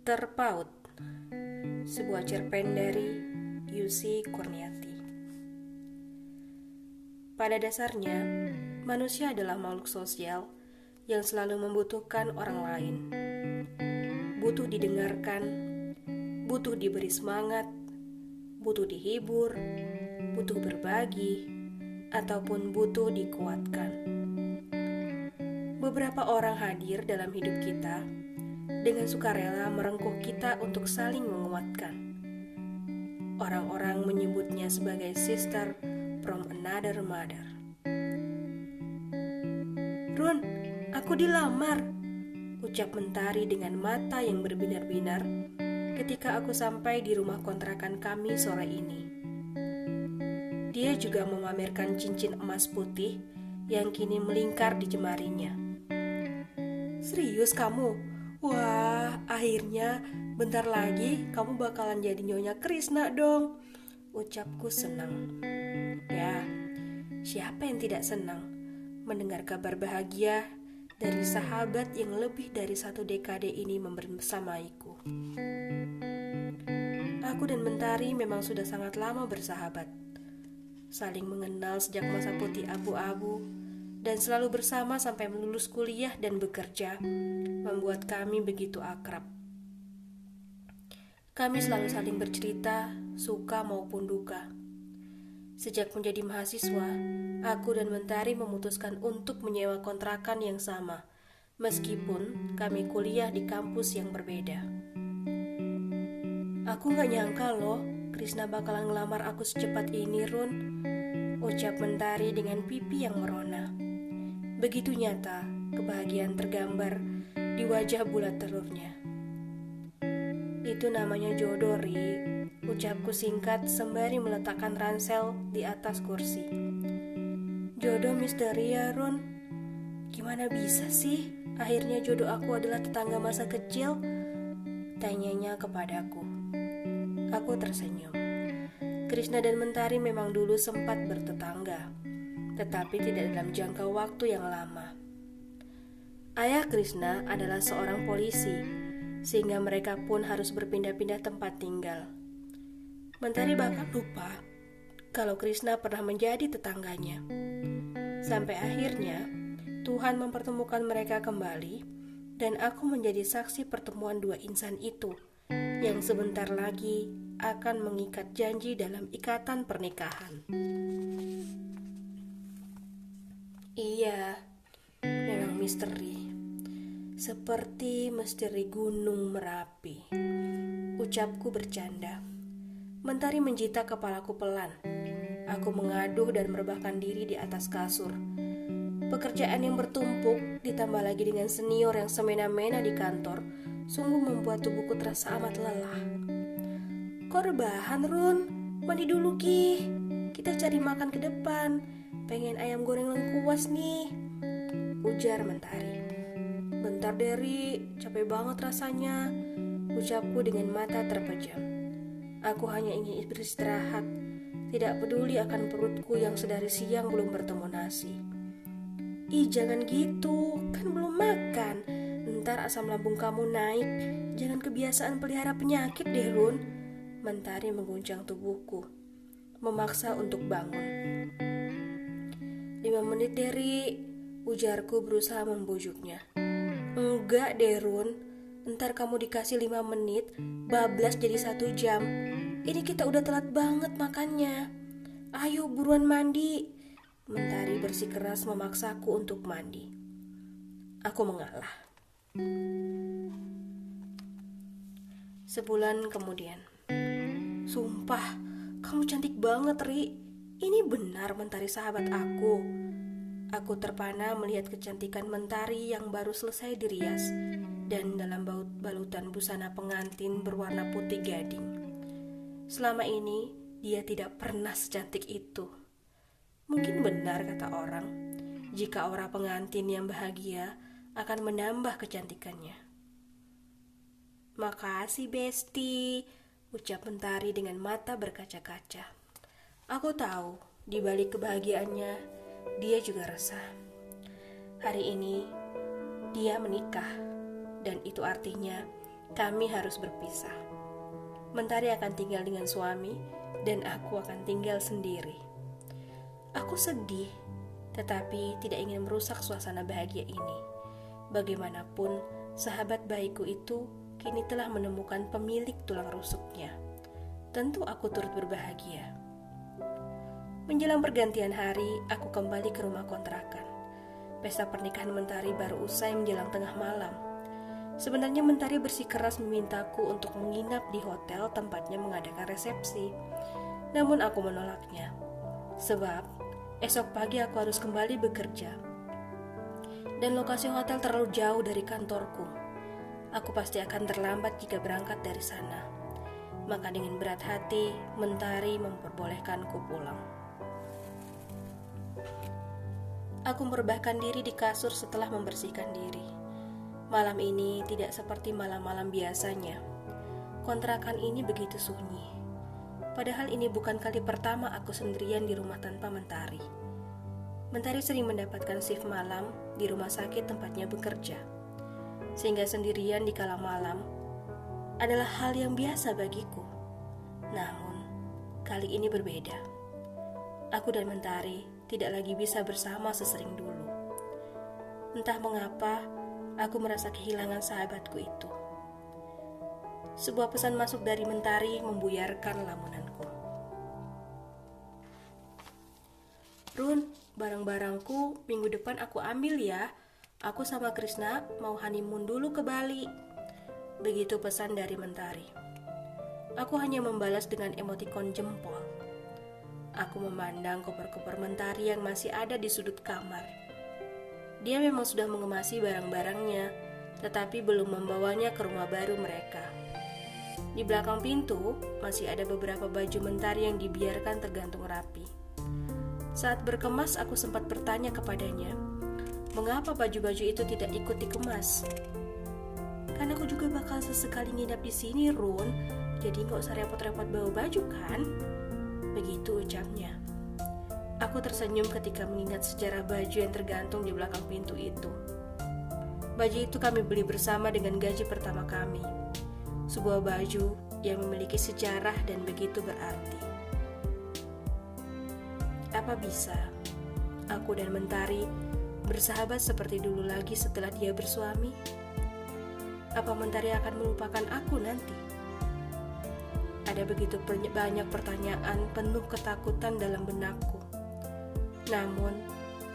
Terpaut, sebuah cerpen dari Yusi Kurniati. Pada dasarnya, manusia adalah makhluk sosial yang selalu membutuhkan orang lain. Butuh didengarkan, butuh diberi semangat, butuh dihibur, butuh berbagi, ataupun butuh dikuatkan. Beberapa orang hadir dalam hidup kita dengan sukarela merengkuh kita untuk saling menguatkan. Orang-orang menyebutnya sebagai sister from another mother. "Run, aku dilamar," ucap Mentari dengan mata yang berbinar-binar ketika aku sampai di rumah kontrakan kami sore ini. Dia juga memamerkan cincin emas putih yang kini melingkar di jemarinya. "Serius kamu? Wah, akhirnya bentar lagi kamu bakalan jadi Nyonya Krisna dong," ucapku senang. Ya, siapa yang tidak senang mendengar kabar bahagia dari sahabat yang lebih dari 1 dekade ini membersamaiku. Aku dan Mentari memang sudah sangat lama bersahabat, saling mengenal sejak masa putih abu-abu, dan selalu bersama sampai lulus kuliah dan bekerja, membuat kami begitu akrab. Kami selalu saling bercerita, suka maupun duka. Sejak menjadi mahasiswa, aku dan Mentari memutuskan untuk menyewa kontrakan yang sama, meskipun kami kuliah di kampus yang berbeda. "Aku gak nyangka loh, Krisna bakalan ngelamar aku secepat ini, Run," ucap Mentari dengan pipi yang merona. Begitu nyata kebahagiaan tergambar di wajah bulat telurnya. "Itu namanya jodoh, Ri," ucapku singkat sembari meletakkan ransel di atas kursi. "Jodoh misteri ya, Run. Gimana bisa sih akhirnya jodoh aku adalah tetangga masa kecil?" tanyanya kepadaku. Aku tersenyum. Krisna dan Mentari memang dulu sempat bertetangga, tetapi tidak dalam jangka waktu yang lama. Ayah Krisna adalah seorang polisi, sehingga mereka pun harus berpindah-pindah tempat tinggal. Mentari bahkan lupa kalau Krisna pernah menjadi tetangganya. Sampai akhirnya Tuhan mempertemukan mereka kembali, dan aku menjadi saksi pertemuan dua insan itu yang sebentar lagi akan mengikat janji dalam ikatan pernikahan. Iya, memang misteri. Seperti misteri Gunung Merapi, ucapku bercanda. Mentari menjita kepalaku pelan. Aku mengaduh dan merebahkan diri di atas kasur. Pekerjaan yang bertumpuk ditambah lagi dengan senior yang semena-mena di kantor sungguh membuat tubuhku terasa amat lelah. "Kok rebahan, Run? Mandi dulu, Ki. Kita cari makan ke depan. Pengen ayam goreng lengkuas nih," ujar Mentari. "Bentar, Deri, capek banget rasanya," ucapku dengan mata terpejam. Aku hanya ingin beristirahat, tidak peduli akan perutku yang sedari siang belum bertemu nasi. "Ih, jangan gitu, kan belum makan. Ntar asam lambung kamu naik. Jangan kebiasaan pelihara penyakit deh, Run." Mentari mengguncang tubuhku, memaksa untuk bangun. "5 menit, Deri," ujarku berusaha membujuknya. "Enggak deh, Run. Ntar kamu dikasih 5 menit, bablas jadi 1 jam. Ini kita udah telat banget makannya. Ayo buruan mandi." Mentari bersikeras memaksaku untuk mandi. Aku mengalah. Sebulan kemudian. "Sumpah, kamu cantik banget, Ri. Ini benar Mentari sahabat aku." Aku terpana melihat kecantikan Mentari yang baru selesai dirias dan dalam balutan busana pengantin berwarna putih gading. Selama ini dia tidak pernah secantik itu. Mungkin benar kata orang, jika aura pengantin yang bahagia akan menambah kecantikannya. "Makasih, Besti," ucap Mentari dengan mata berkaca-kaca. Aku tahu di balik kebahagiaannya dia juga resah. Hari ini dia menikah, dan itu artinya kami harus berpisah. Mentari akan tinggal dengan suami dan aku akan tinggal sendiri. Aku sedih, tetapi tidak ingin merusak suasana bahagia ini. Bagaimanapun, sahabat baikku itu kini telah menemukan pemilik tulang rusuknya. Tentu aku turut berbahagia. Menjelang pergantian hari, aku kembali ke rumah kontrakan. Pesta pernikahan Mentari baru usai menjelang tengah malam. Sebenarnya Mentari bersikeras memintaku untuk menginap di hotel tempatnya mengadakan resepsi. Namun aku menolaknya. Sebab esok pagi aku harus kembali bekerja. Dan lokasi hotel terlalu jauh dari kantorku. Aku pasti akan terlambat jika berangkat dari sana. Maka dengan berat hati, Mentari memperbolehkanku pulang. Aku merebahkan diri di kasur setelah membersihkan diri. Malam ini tidak seperti malam-malam biasanya. Kontrakan ini begitu sunyi. Padahal ini bukan kali pertama aku sendirian di rumah tanpa Mentari. Mentari sering mendapatkan shift malam di rumah sakit tempatnya bekerja. Sehingga sendirian di kala malam adalah hal yang biasa bagiku. Namun, kali ini berbeda. Aku dan Mentari tidak lagi bisa bersama sesering dulu. Entah mengapa, aku merasa kehilangan sahabatku itu. Sebuah pesan masuk dari Mentari membuyarkan lamunanku. Run, barang-barangku minggu depan aku ambil ya. Aku sama Krisna mau honeymoon dulu ke Bali. Begitu pesan dari Mentari. Aku hanya membalas dengan emotikon jempol. Aku memandang koper-koper Mentari yang masih ada di sudut kamar. Dia memang sudah mengemasi barang-barangnya, tetapi belum membawanya ke rumah baru mereka. Di belakang pintu masih ada beberapa baju Mentari yang dibiarkan tergantung rapi. Saat berkemas aku sempat bertanya kepadanya, mengapa baju-baju itu tidak ikut dikemas? Kan aku juga bakal sesekali nginap di sini, Run. Jadi nggak usah repot-repot bawa baju kan? Begitu ucapnya. Aku tersenyum ketika mengingat sejarah baju yang tergantung di belakang pintu itu. Baju itu kami beli bersama dengan gaji pertama kami. Sebuah baju yang memiliki sejarah dan begitu berarti. Apa bisa aku dan Mentari bersahabat seperti dulu lagi setelah dia bersuami? Apa Mentari akan melupakan aku nanti? Ada begitu banyak pertanyaan penuh ketakutan dalam benakku. Namun,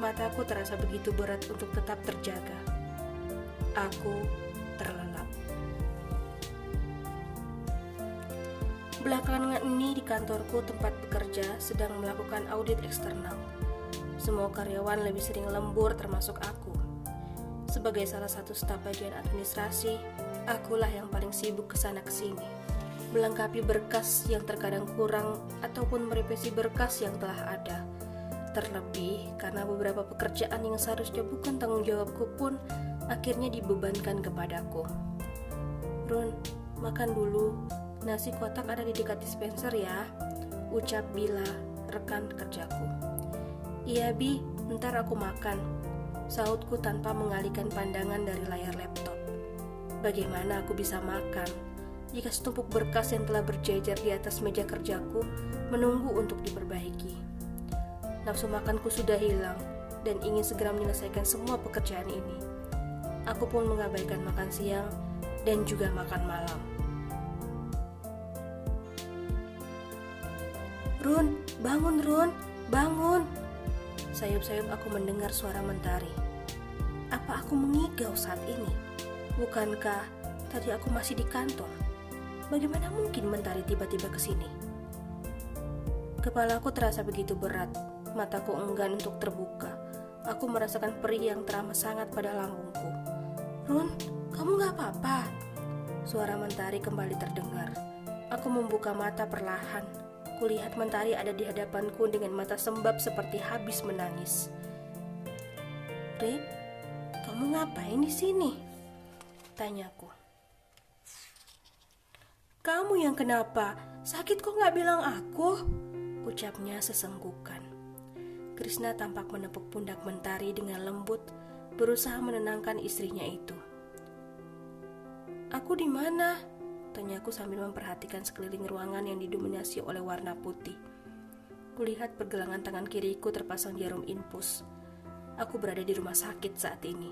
mataku terasa begitu berat untuk tetap terjaga. Aku terlelap. Belakangan ini di kantorku tempat bekerja sedang melakukan audit eksternal. Semua karyawan lebih sering lembur termasuk aku. Sebagai salah satu staf bagian administrasi, akulah yang paling sibuk kesana kesini, melengkapi berkas yang terkadang kurang ataupun merevisi berkas yang telah ada. Terlebih karena beberapa pekerjaan yang seharusnya bukan tanggung jawabku pun akhirnya dibebankan kepadaku. Run, makan dulu. Nasi kotak ada di dekat dispenser ya, ucap Bila, rekan kerjaku. Iya Bi, ntar aku makan, sautku tanpa mengalihkan pandangan dari layar laptop. Bagaimana aku bisa makan jika setumpuk berkas yang telah berjejer di atas meja kerjaku menunggu untuk diperbaiki? Nafsu makanku sudah hilang dan ingin segera menyelesaikan semua pekerjaan ini. Aku pun mengabaikan makan siang dan juga makan malam. Run, bangun Run, bangun. Sayup-sayup aku mendengar suara Mentari. Apa aku mengigau saat ini? Bukankah tadi aku masih di kantor? Bagaimana mungkin Mentari tiba-tiba ke sini? Kepalaku terasa begitu berat, mataku enggan untuk terbuka. Aku merasakan perih yang teramat sangat pada lambungku. Run, kamu gak apa-apa? Suara Mentari kembali terdengar. Aku membuka mata perlahan. Kulihat Mentari ada di hadapanku dengan mata sembab seperti habis menangis. Rik, kamu ngapain di sini? Tanyaku. Kamu yang kenapa? Sakit kok gak bilang aku? Ucapnya sesenggukan. Krisna tampak menepuk pundak Mentari dengan lembut, berusaha menenangkan istrinya itu. Aku di mana? Tanyaku sambil memperhatikan sekeliling ruangan yang didominasi oleh warna putih. Kulihat pergelangan tangan kiriku terpasang jarum infus. Aku berada di rumah sakit saat ini.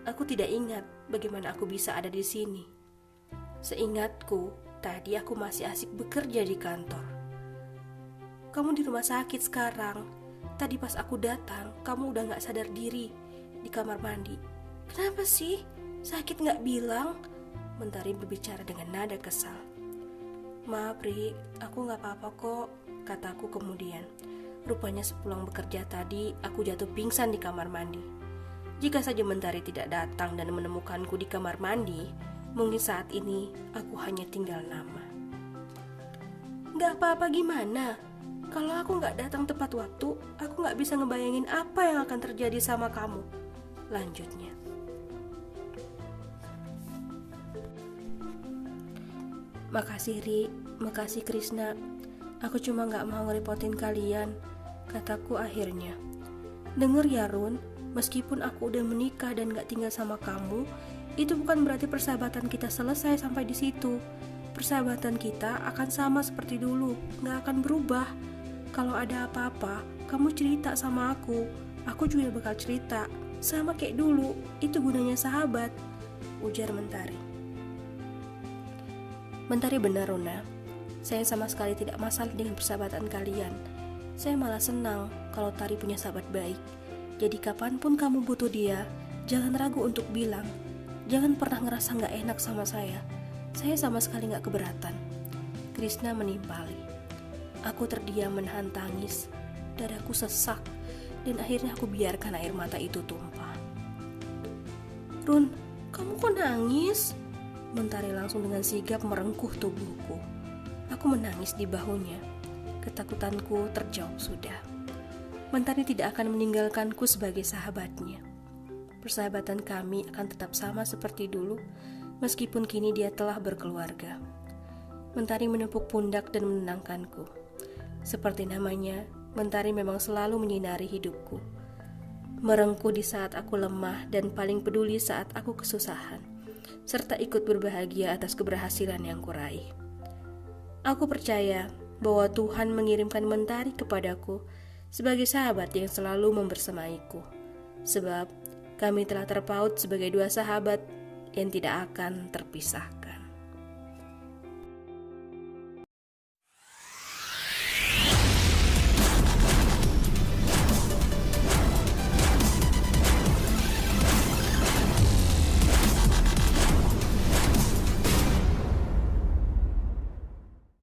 Aku tidak ingat bagaimana aku bisa ada di sini. Seingatku, tadi aku masih asik bekerja di kantor. Kamu di rumah sakit sekarang. Tadi pas aku datang, kamu udah gak sadar diri di kamar mandi. Kenapa sih? Sakit gak bilang? Mentari berbicara dengan nada kesal. Maaf Ri, aku gak apa-apa kok, kataku kemudian. Rupanya sepulang bekerja tadi, aku jatuh pingsan di kamar mandi. Jika saja Mentari tidak datang dan menemukanku di kamar mandi, mungkin saat ini aku hanya tinggal nama. Gak apa-apa gimana? Kalau aku gak datang tepat waktu, aku gak bisa ngebayangin apa yang akan terjadi sama kamu. Lanjutnya. Makasih Ri, makasih Krishna. Aku cuma gak mau ngerepotin kalian, kataku akhirnya. Dengar ya Run, meskipun aku udah menikah dan gak tinggal sama kamu, itu bukan berarti persahabatan kita selesai sampai di situ. Persahabatan kita akan sama seperti dulu, gak akan berubah. Kalau ada apa-apa, kamu cerita sama aku juga bakal cerita. Sama kayak dulu, itu gunanya sahabat, ujar Mentari. Mentari benar Runa, saya sama sekali tidak masalah dengan persahabatan kalian. Saya malah senang kalau Tari punya sahabat baik. Jadi kapanpun kamu butuh dia, jangan ragu untuk bilang. Jangan pernah ngerasa gak enak sama saya sama sekali gak keberatan. Krishna menimpali. Aku terdiam menahan tangis. Dadaku sesak dan akhirnya aku biarkan air mata itu tumpah. Run, kamu kok nangis? Mentari langsung dengan sigap merengkuh tubuhku. Aku menangis di bahunya. Ketakutanku terjawab sudah. Mentari tidak akan meninggalkanku sebagai sahabatnya. Persahabatan kami akan tetap sama seperti dulu, meskipun kini dia telah berkeluarga. Mentari menepuk pundak dan menenangkanku. Seperti namanya, Mentari memang selalu menyinari hidupku. Merengkuh di saat aku lemah dan paling peduli saat aku kesusahan, serta ikut berbahagia atas keberhasilan yang kuraih. Aku percaya bahwa Tuhan mengirimkan Mentari kepadaku sebagai sahabat yang selalu membersamaiku, sebab kami telah terpaut sebagai dua sahabat yang tidak akan terpisah.